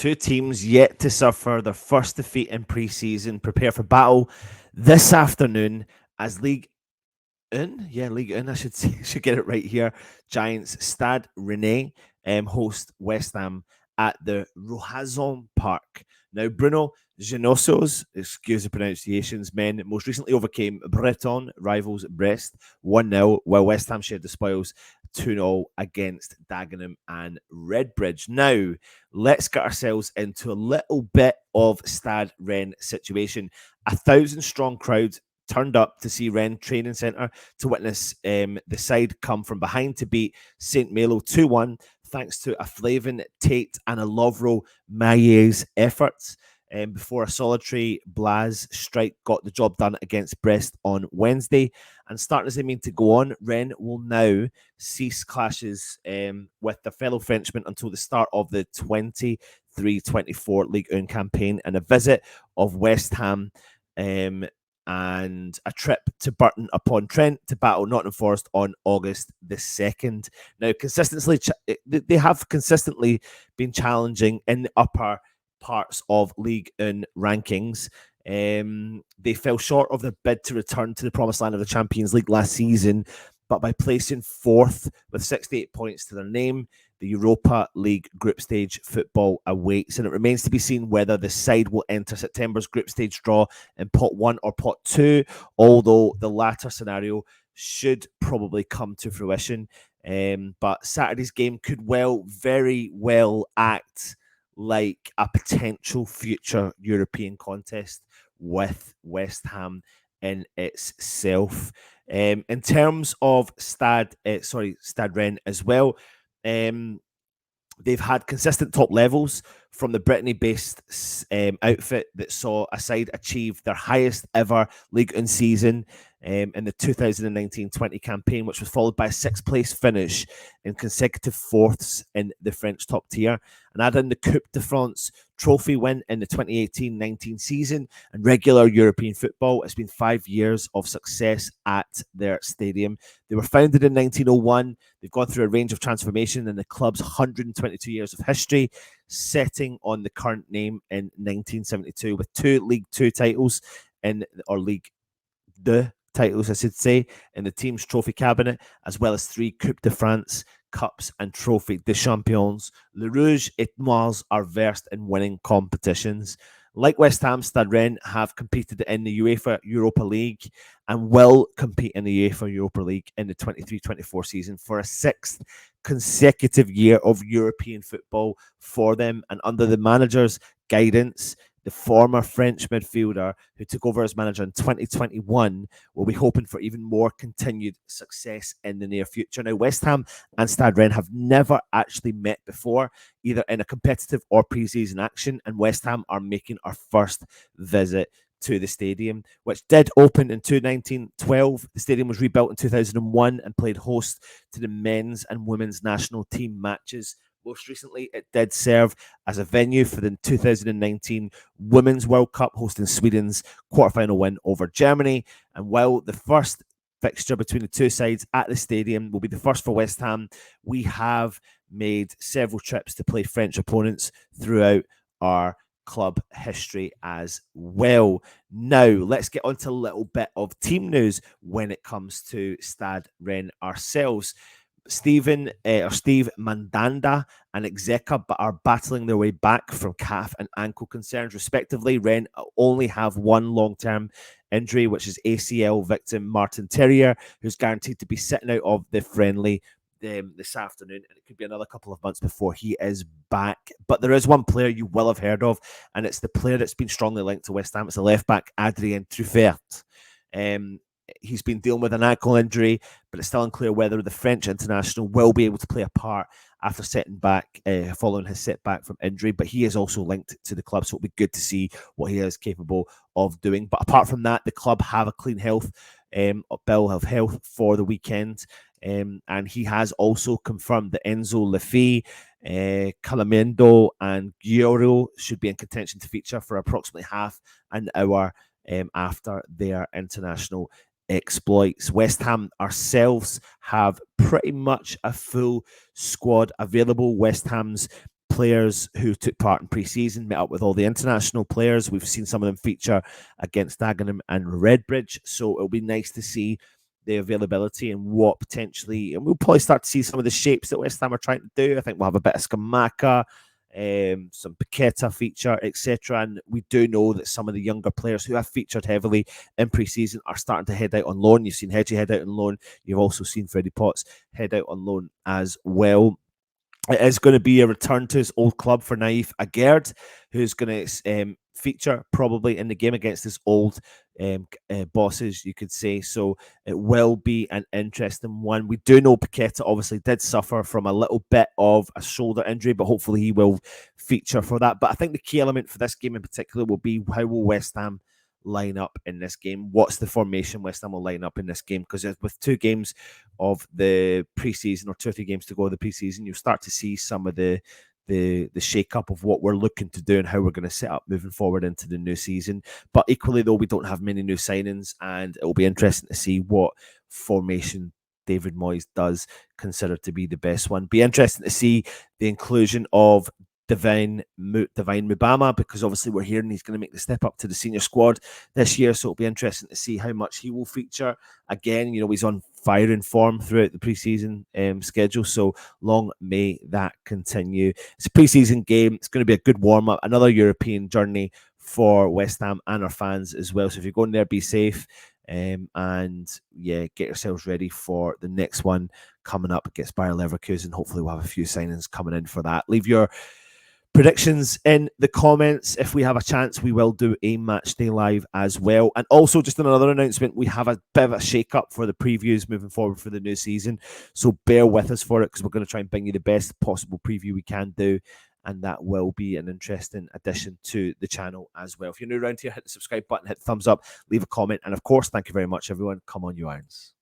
Two teams yet to suffer their first defeat in pre-season prepare for battle this afternoon as League Un, I should say, should get it right here. Giants Stade Rennais host West Ham at the Roazhon Park. Now, Bruno Genoso's, excuse the pronunciations, men most recently overcame Breton rivals Brest 1-0, while West Ham shared the spoils 2-0 against Dagenham and Redbridge. Now, let's get ourselves into a little bit of Stade Rennes situation. 1,000-strong crowd turned up to see Rennes Training Centre to witness the side come from behind to beat St. Malo 2-1, thanks to a Flavin Tate and a Lovro Maillet's efforts. Before a solitary Blaz strike got the job done against Brest on Wednesday. And starting as they mean to go on, Rennes will now cease clashes with their fellow Frenchmen until the start of the 23-24 Ligue 1 campaign and a visit of West Ham and a trip to Burton upon Trent to battle Nottingham Forest on August the 2nd. Now, they have consistently been challenging in the upper parts of League 1 rankings. They fell short of their bid to return to the promised land of the Champions League last season, but by placing fourth with 68 points to their name, the Europa League group stage football awaits, and it remains to be seen whether the side will enter September's group stage draw in pot 1 or pot 2, although the latter scenario should probably come to fruition. But Saturday's game could very well act like a potential future European contest with West Ham in itself. In terms of Stade Rennes as well, they've had consistent top levels from the Brittany-based outfit that saw a side achieve their highest ever League 1 season in the 2019-20 campaign, which was followed by a sixth-place finish in consecutive fourths in the French top tier. And add in the Coupe de France trophy win in the 2018-19 season and regular European football, it's been 5 years of success at their stadium. They were founded in 1901. They've gone through a range of transformation in the club's 122 years of history, setting on the current name in 1972 with 2 League 2 titles League 2 titles, I should say, in the team's trophy cabinet, as well as 3 Coupe de France Cups and Trophy des Champions. Le Rouge et Noirs are versed in winning competitions. Like West Ham, Stade Rennes have competed in the UEFA Europa League and will compete in the UEFA Europa League in the 23-24 season for a 6th consecutive year of European football for them. And under the manager's guidance, the former French midfielder who took over as manager in 2021 will be hoping for even more continued success in the near future. Now, West Ham and Stade Rennes have never actually met before, either in a competitive or pre-season action, and West Ham are making our first visit to the stadium, which did open in 1912. The stadium was rebuilt in 2001 and played host to the men's and women's national team matches. Most recently, it did serve as a venue for the 2019 Women's World Cup, hosting Sweden's quarterfinal win over Germany. And while the first fixture between the two sides at the stadium will be the first for West Ham, we have made several trips to play French opponents throughout our club history as well. Now, let's get on to a little bit of team news when it comes to Stade Rennes ourselves. Steve Mandanda and Execa are battling their way back from calf and ankle concerns, respectively. Rennes only have one long-term injury, which is ACL victim Martin Terrier, who's guaranteed to be sitting out of the friendly this afternoon, and it could be another couple of months before he is back. But there is one player you will have heard of, and it's the player that's been strongly linked to West Ham. It's the left-back Adrien Truffert. He's been dealing with an ankle injury, but it's still unclear whether the French international will be able to play a part after following his setback from injury. But he is also linked to the club, so it'll be good to see what he is capable of doing. But apart from that, the club have a clean bill of health for the weekend, and he has also confirmed that Enzo Lefebvre, Calamendo, and Gioro should be in contention to feature for approximately half an hour after their international exploits. West Ham ourselves have pretty much a full squad available. West Ham's players who took part in pre-season, met up with all the international players. We've seen some of them feature against Dagenham and Redbridge, so it'll be nice to see the availability and what potentially, and we'll probably start to see some of the shapes that West Ham are trying to do. I think we'll have a bit of Skamaka, some Paqueta feature, etc. And we do know that some of the younger players who have featured heavily in pre-season are starting to head out on loan. You've seen Hedgie head out on loan. You've also seen Freddie Potts head out on loan as well. It is going to be a return to his old club for Naif Aguerd, who's going to feature probably in the game against his old bosses, you could say. So it will be an interesting one. We do know Paqueta obviously did suffer from a little bit of a shoulder injury, but hopefully he will feature for that. But I think the key element for this game in particular will be how will West Ham line up in this game. What's the formation West Ham will line up in this game? Because with 2 games of the preseason, or 2 or 3 games to go of the preseason, you'll start to see some of the shake up of what we're looking to do and how we're going to set up moving forward into the new season. But equally, though, we don't have many new signings, and it will be interesting to see what formation David Moyes does consider to be the best one. Be interesting to see the inclusion of Divine Mubama, because obviously we're hearing he's going to make the step up to the senior squad this year, so it'll be interesting to see how much he will feature. Again, he's on firing form throughout the preseason schedule, so long may that continue. It's a preseason game. It's going to be a good warm-up, another European journey for West Ham and our fans as well. So if you're going there, be safe, and yeah, get yourselves ready for the next one coming up against Bayer Leverkusen. Hopefully we'll have a few signings coming in for that. Leave your predictions in the comments. If we have a chance, we will do a match day live as well. And also, just another announcement, we have a bit of a shake up for the previews moving forward for the new season, so bear with us for it, because we're going to try and bring you the best possible preview we can do, and that will be an interesting addition to the channel as well. If you're new around here, hit the subscribe button, hit the thumbs up, leave a comment, and of course, thank you very much, everyone. Come on, you Irons.